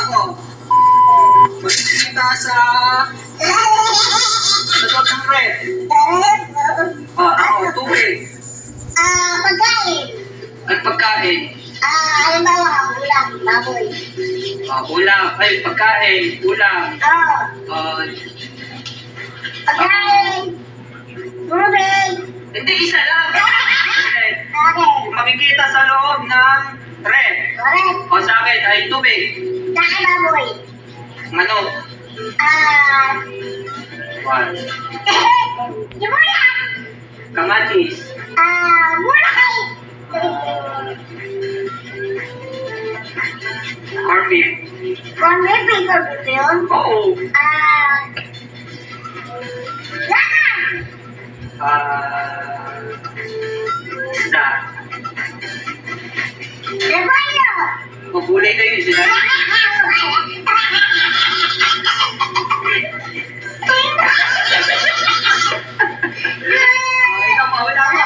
Ako. Magkikita sa loob ng red. Ako, tubig. Pagkain. At pagkain. Halimbawa, ulam, baboy. Ulam. Ay, pagkain. Ulam. Pagkain. Tubig. Hindi, isa lang. Red. Okay. Makikita sa loob ng red. Correct. O sa akin ay tubig. Saka baboy. Manok. One. Sibuyas. Kamatis. Bulakay. Corned beef. Corn beef, corn beef yun. Oo. Laka. Isda. Repolyo. Magulay kayo sila. Ikaw pa, wala ka.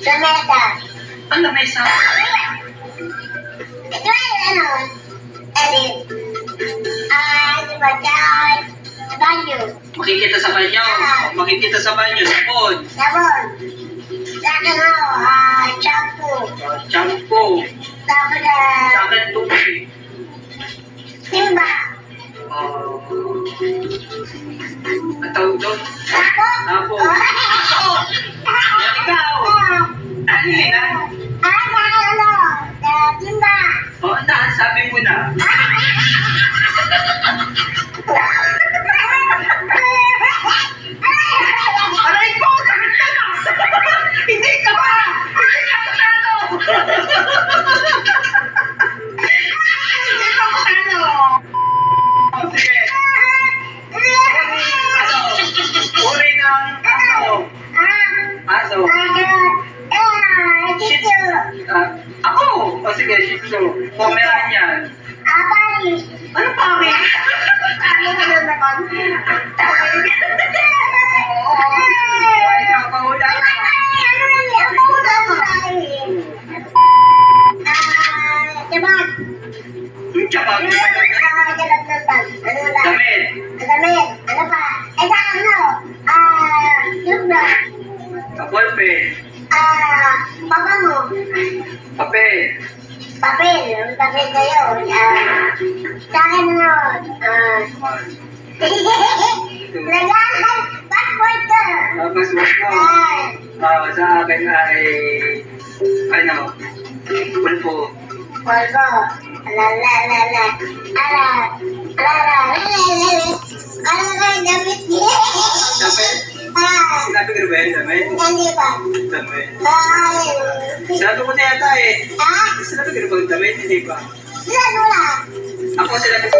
Tomata. Ano may sa... Ito ay ano? Edit. Di ba dyan? Banyo. Makikita sa banyo. Makikita sa banyo. Sabon. Sabon. Saka ano? Shampoo. Shampoo. Tapos Sa akin tubig. timba. Ang tawag doon? Tapo. Tapo. Ikaw. Ano yun ah? Saka ano? Timba. Oo na, sabi mo na. Aray ko! Sakit ka na! Hindi ka ba? Hindi ka panalo! Hindi ka panalo! O sige. Uri ng aso. Aso. Ako! O sige, Shih Tzu. Pomeranian. Ano pari? Ano na naman? Ay, kapahula ka. Tsaka, damit. Kapolpe. Kape. Papel kayo. Sa akin Nagahan, passport ko. Tapos mo. Sa akin ay, ano, pulpo. Polvo. Damit niya. Damit? Sinabi ko na ba yun, damit? Hindi ba? Damit. Sinabi ko na yata eh. Sinabi ko na ba yung damit, hindi ba? Wala. Ako sinabi ko pa